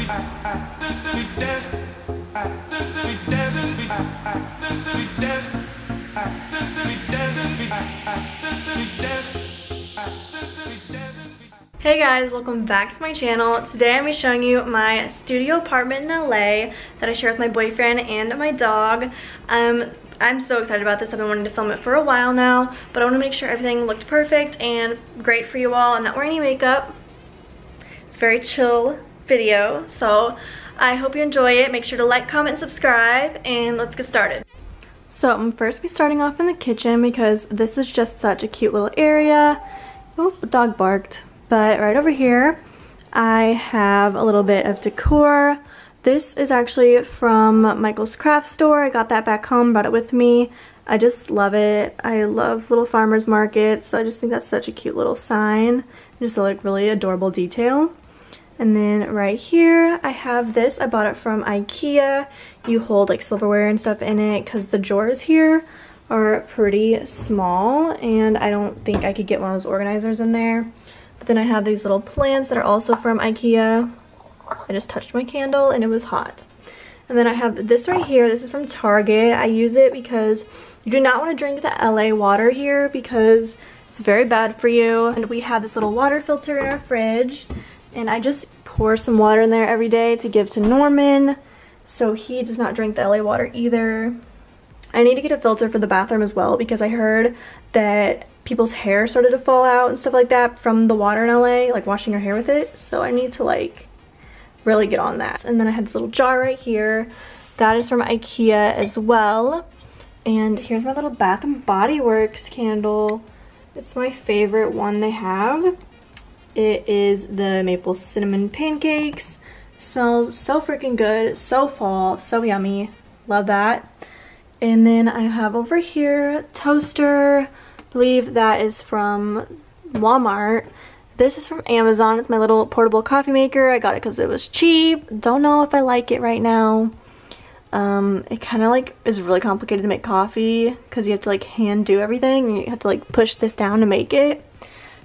Hey guys, welcome back to my channel. Today I'm going to be showing you my studio apartment in LA that I share with my boyfriend and my dog. I'm so excited about this. I've been wanting to film it for a while now, but I want to make sure everything looked perfect and great for you all. I'm not wearing any makeup. It's a very chill video, so I hope you enjoy it. Make sure to like, comment, and subscribe, and let's get started. So I'm first be starting off in the kitchen because this is just such a cute little area. Oh, the dog barked. But right over here, I have a little bit of decor. This is actually from Michael's craft store. I got that back home, brought it with me. I just love it. I love little farmers markets, so I just think that's such a cute little sign. Just a like really adorable detail. And then right here, I have this. I bought it from IKEA. You hold like silverware and stuff in it because the drawers here are pretty small, and I don't think I could get one of those organizers in there. But then I have these little plants that are also from IKEA. I just touched my candle and it was hot. And then I have this right here. This is from Target. I use it because you do not want to drink the LA water here because it's very bad for you. And we have this little water filter in our fridge. And I just pour some water in there every day to give to Norman, so he does not drink the LA water either. I need to get a filter for the bathroom as well because I heard that people's hair started to fall out and stuff like that from the water in LA, like washing your hair with it. So I need to like really get on that. And then I have this little jar right here. That is from IKEA as well. And here's my little Bath and Body Works candle. It's my favorite one they have. It is the maple cinnamon pancakes. Smells so freaking good, so fall, so yummy. Love that. And then I have over here toaster. I believe that is from Walmart. This is from Amazon. It's my little portable coffee maker. I got it because it was cheap. Don't know if I like it right now. It kind of like is really complicated to make coffee because you have to like hand do everything. You have to like push this down to make it.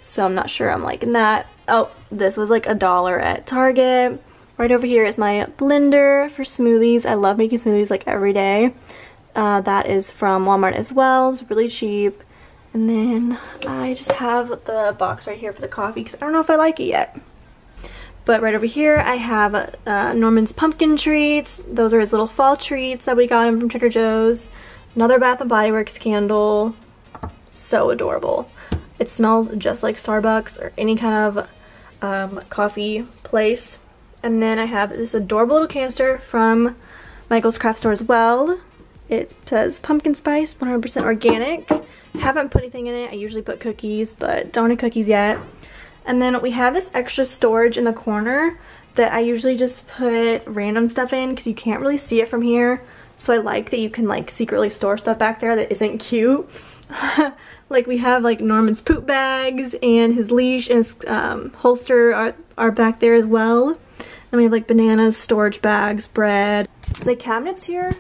So I'm not sure I'm liking that. Oh, this was like $1 at Target. Right over here is my blender for smoothies. I love making smoothies like every day. That is from Walmart as well. It's really cheap. And then I just have the box right here for the coffee because I don't know if I like it yet. But right over here I have Norman's pumpkin treats. Those are his little fall treats that we got him from Trader Joe's. Another Bath and Body Works candle. So adorable. It smells just like Starbucks or any kind of coffee place. And then I have this adorable little canister from Michael's craft store as well. It says pumpkin spice, 100% organic. Haven't put anything in it. I usually put cookies, but don't have cookies yet. And then we have this extra storage in the corner that I usually just put random stuff in because you can't really see it from here. So I like that you can like secretly store stuff back there that isn't cute. Like we have like Norman's poop bags and his leash and his holster are back there as well. Then we have like bananas, storage bags, bread. The cabinets here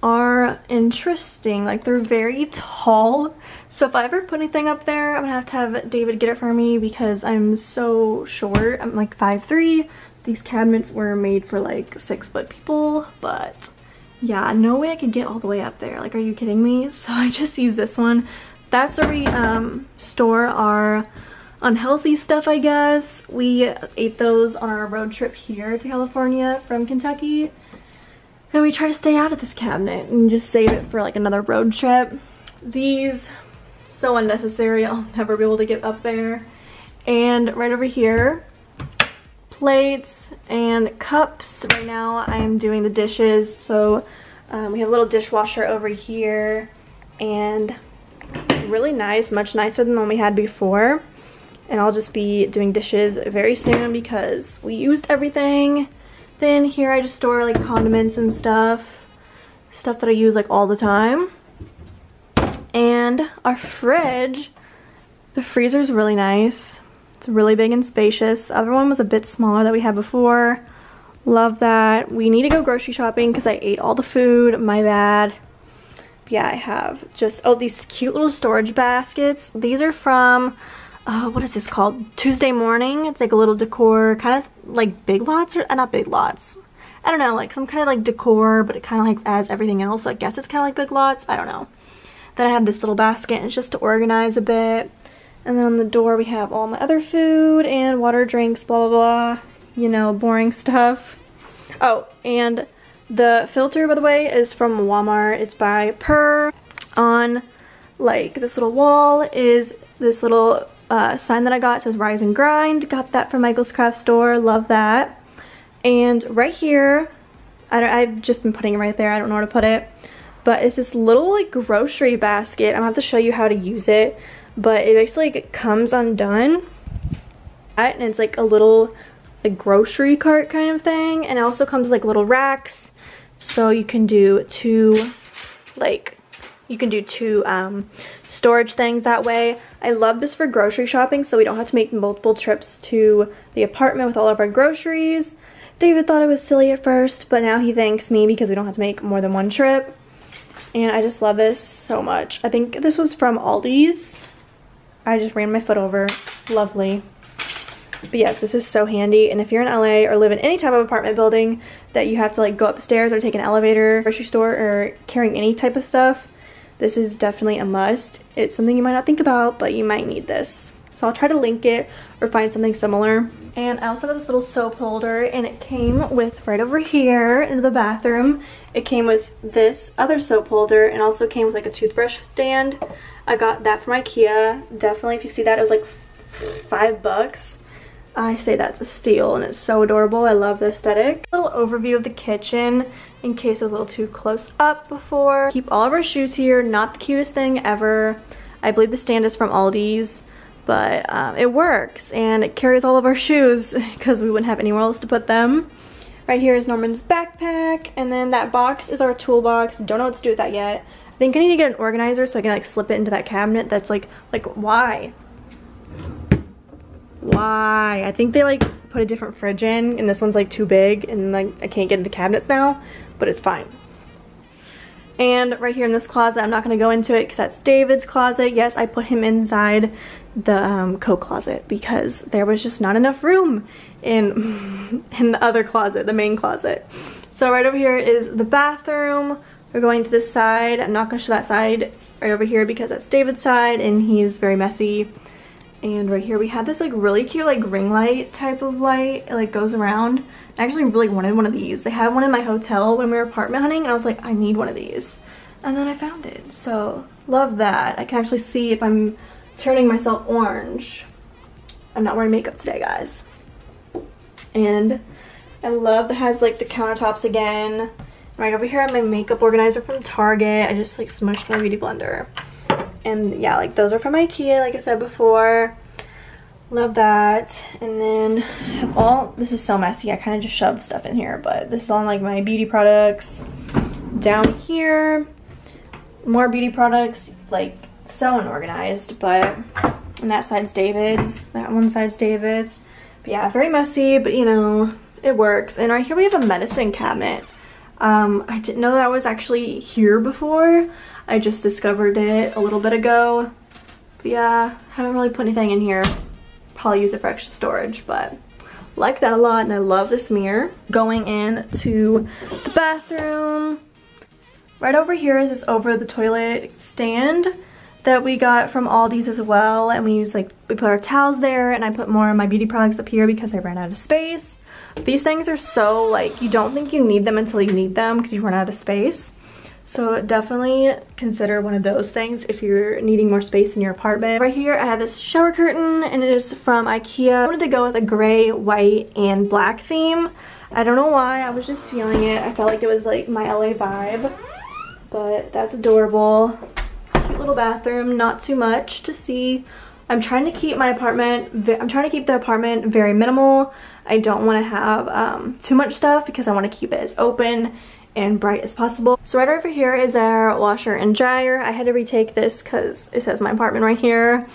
are interesting. Like they're very tall. So if I ever put anything up there, I'm gonna have David get it for me because I'm so short. I'm like 5'3". These cabinets were made for like 6-foot people, but yeah, no way I could get all the way up there. Like, are you kidding me? So I just use this one. That's where we store our unhealthy stuff, I guess. We ate those on our road trip here to California from Kentucky. And we try to stay out of this cabinet and just save it for like another road trip. These, so unnecessary. I'll never be able to get up there. And right over here, plates and cups. Right now I'm doing the dishes. So we have a little dishwasher over here. And it's really nice, much nicer than the one we had before. And I'll just be doing dishes very soon because we used everything. Then here I just store like condiments and stuff that I use like all the time. And our fridge, the freezer is really nice. It's really big and spacious. The other one was a bit smaller that we had before. Love that. We need to go grocery shopping because I ate all the food. My bad. But yeah, I have just, oh, these cute little storage baskets. These are from what is this called? Tuesday Morning. It's like a little decor, kind of like Big Lots, or not Big Lots. I don't know, like some kind of like decor, but it kind of like adds everything else. So I guess it's kind of like Big Lots. I don't know. Then I have this little basket, and it's just to organize a bit. And then on the door we have all my other food and water, drinks, blah, blah, blah. You know, boring stuff. Oh, and the filter, by the way, is from Walmart. It's by Per. On like this little wall is this little sign that I got. It says Rise and Grind. Got that from Michael's Craft Store. Love that. And right here, I've just been putting it right there. I don't know where to put it. But it's this little like grocery basket. I'm gonna have to show you how to use it. But it basically like, comes undone. And it's like a little like grocery cart kind of thing. And it also comes with like little racks. So you can do two storage things that way. I love this for grocery shopping, so we don't have to make multiple trips to the apartment with all of our groceries. David thought it was silly at first, but now he thanks me because we don't have to make more than one trip. And I just love this so much. I think this was from Aldi's. I just ran my foot over. Lovely. But yes, this is so handy. And if you're in LA or live in any type of apartment building that you have to like go upstairs or take an elevator, grocery store, or carrying any type of stuff, this is definitely a must. It's something you might not think about, but you might need this. So I'll try to link it or find something similar. And I also got this little soap holder, and it came with, right over here in the bathroom, it came with this other soap holder, and also came with like a toothbrush stand. I got that from IKEA. Definitely, if you see that, it was like $5. I say that's a steal, and it's so adorable. I love the aesthetic. A little overview of the kitchen in case it was a little too close up before. Keep all of our shoes here. Not the cutest thing ever. I believe the stand is from Aldi's, but it works, and it carries all of our shoes because we wouldn't have anywhere else to put them. Right here is Norman's backpack, and then that box is our toolbox. Don't know what to do with that yet. I think I need to get an organizer so I can like slip it into that cabinet. That's like why? Why? I think they like put a different fridge in, and this one's like too big, and like I can't get into the cabinets now, but it's fine. And right here in this closet, I'm not going to go into it because that's David's closet. Yes, I put him inside the coat closet because there was just not enough room in the other closet, the main closet. So right over here is the bathroom. We're going to this side. I'm not going to show that side right over here because that's David's side, and he's very messy. And right here we have this like really cute like ring light type of light. It like goes around. I actually really wanted one of these. They had one in my hotel when we were apartment hunting, and I was like, I need one of these. And then I found it. So love that. I can actually see if I'm turning myself orange. I'm not wearing makeup today, guys. And I love that it has like the countertops again. Right over here I have my makeup organizer from Target. I just like smushed my beauty blender. And yeah, like those are from IKEA, like I said before. Love that. And then have all, this is so messy, I kind of just shoved stuff in here, but this is all like my beauty products. Down here, more beauty products, like so unorganized, but and that side's David's, that one side's David's. But yeah, very messy, but you know, it works. And right here we have a medicine cabinet. I didn't know that was actually here before. I just discovered it a little bit ago. But yeah, haven't really put anything in here. Probably use it for extra storage, but like that a lot, and I love this mirror. Going into the bathroom. Right over here is this over the toilet stand that we got from Aldi's as well, and we put our towels there, and I put more of my beauty products up here because I ran out of space. These things are so like, you don't think you need them until you need them because you run out of space. So definitely consider one of those things if you're needing more space in your apartment. Right here I have this shower curtain, and it is from IKEA. I wanted to go with a gray, white, and black theme. I don't know why, I was just feeling it. I felt like it was like my LA vibe, but that's adorable. Cute little bathroom, not too much to see. I'm trying to keep the apartment very minimal. I don't want to have too much stuff because I want to keep it as open and bright as possible. So right over here is our washer and dryer. I had to retake this because it says my apartment right here,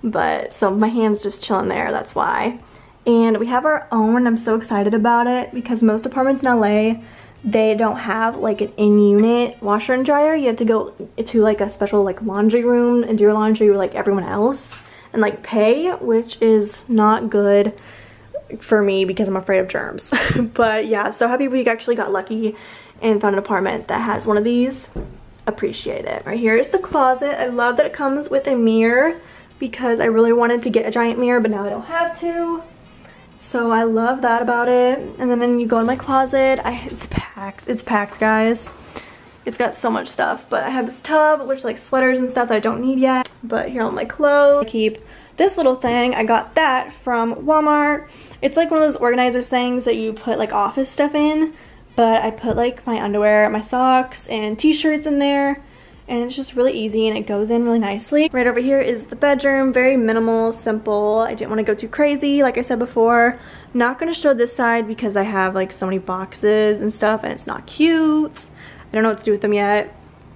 but so my hand's just chilling there, that's why. And we have our own. I'm so excited about it because most apartments in LA, they don't have like an in-unit washer and dryer. You have to go to like a special like laundry room and do your laundry with like everyone else. and like pay, which is not good for me because I'm afraid of germs. But yeah, so happy we actually got lucky and found an apartment that has one of these. Appreciate it. Right here is the closet. I love that it comes with a mirror because I really wanted to get a giant mirror, but now I don't have to. So I love that about it. And then you go in my closet. It's packed. It's packed, guys. It's got so much stuff. But I have this tub, which is like sweaters and stuff that I don't need yet. But here are all my clothes. I keep this little thing. I got that from Walmart. It's like one of those organizers things that you put like office stuff in. But I put like my underwear, my socks, and t-shirts in there. And it's just really easy and it goes in really nicely. Right over here is the bedroom. Very minimal, simple. I didn't want to go too crazy, like I said before. Not going to show this side because I have like so many boxes and stuff and it's not cute. I don't know what to do with them yet.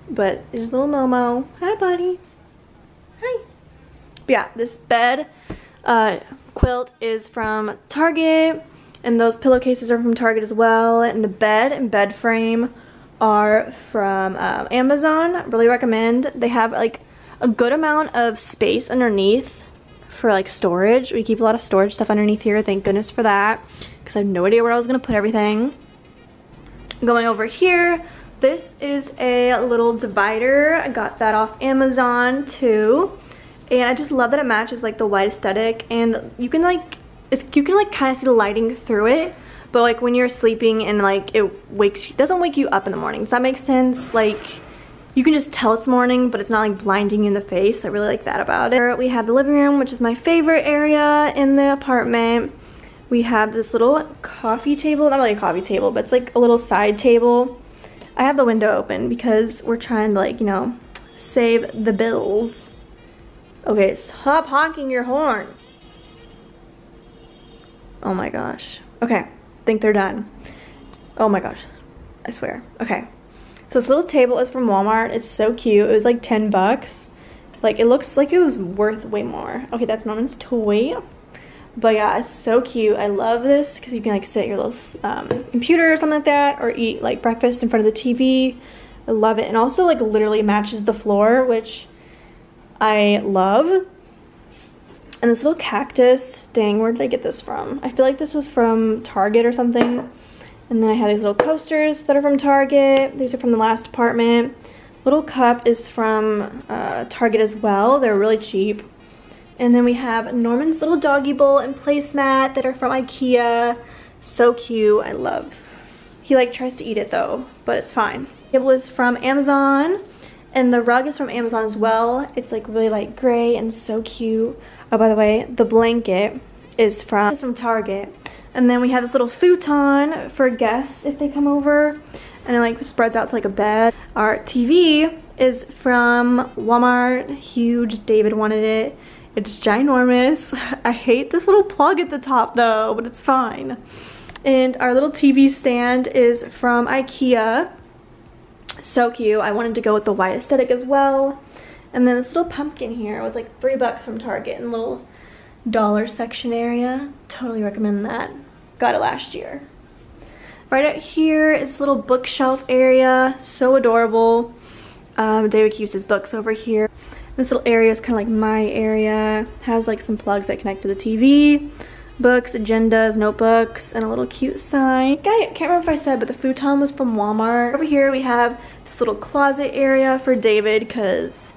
But there's little Momo. Hi, buddy. Hi. But yeah, this bed quilt is from Target. And those pillowcases are from Target as well. And the bed and bed frame are from Amazon. Really recommend. They have like a good amount of space underneath for like storage. We keep a lot of storage stuff underneath here. Thank goodness for that, because I have no idea where I was gonna put everything. Going over here, this is a little divider. I got that off Amazon too. And I just love that it matches like the white aesthetic, and you can like kind of see the lighting through it. But like when you're sleeping and like it doesn't wake you up in the morning. Does that make sense? Like you can just tell it's morning, but it's not like blinding you in the face. I really like that about it. We have the living room, which is my favorite area in the apartment. We have this little coffee table, not really a coffee table, but it's like a little side table. I have the window open because we're trying to like, you know, save the bills. Okay, stop honking your horn. Oh my gosh. Okay. Think they're done. Oh my gosh, I swear. Okay, so this little table is from Walmart. It's so cute. It was like 10 bucks. Like it looks like it was worth way more. Okay, that's Norman's toy, but yeah, it's so cute. I love this because you can like sit at your little computer or something like that, or eat like breakfast in front of the TV. I love it. And also like literally matches the floor, which I love. And this little cactus, dang, where did I get this from? I feel like this was from Target or something. And then I have these little coasters that are from Target. These are from the last apartment. Little cup is from Target as well. They're really cheap. And then we have Norman's little doggy bowl and placemat that are from IKEA. So cute, I love. He like tries to eat it though, but it's fine. It was from Amazon. And the rug is from Amazon as well. It's like really light gray and so cute. Oh, by the way, the blanket is from Target. And then we have this little futon for guests if they come over. And it like spreads out to like a bed. Our TV is from Walmart. Huge. David wanted it. It's ginormous. I hate this little plug at the top though, but it's fine. And our little TV stand is from IKEA. So cute. I wanted to go with the white aesthetic as well. And then this little pumpkin here was like 3 bucks from Target in the little dollar section area. Totally recommend that. Got it last year. Right out here is this little bookshelf area. So adorable. David keeps his books over here. This little area is kind of like my area. Has like some plugs that connect to the TV. Books, agendas, notebooks, and a little cute sign. I can't remember if I said, but the futon was from Walmart. Over here we have this little closet area for David because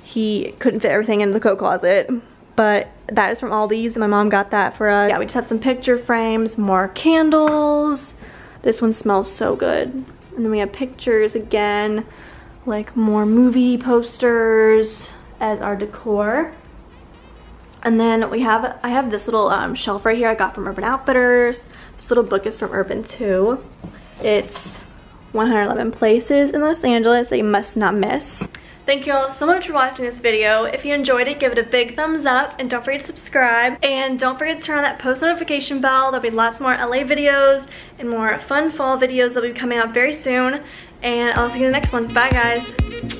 he couldn't fit everything in the coat closet. But that is from Aldi's, and my mom got that for us. Yeah, we just have some picture frames, more candles. This one smells so good. And then we have pictures again, like more movie posters as our decor. And then I have this little shelf right here I got from Urban Outfitters. This little book is from Urban too. It's 111 places in Los Angeles that you must not miss. Thank you all so much for watching this video. If you enjoyed it, give it a big thumbs up and don't forget to subscribe. And don't forget to turn on that post notification bell. There'll be lots more LA videos and more fun fall videos that will be coming out very soon. And I'll see you in the next one. Bye guys.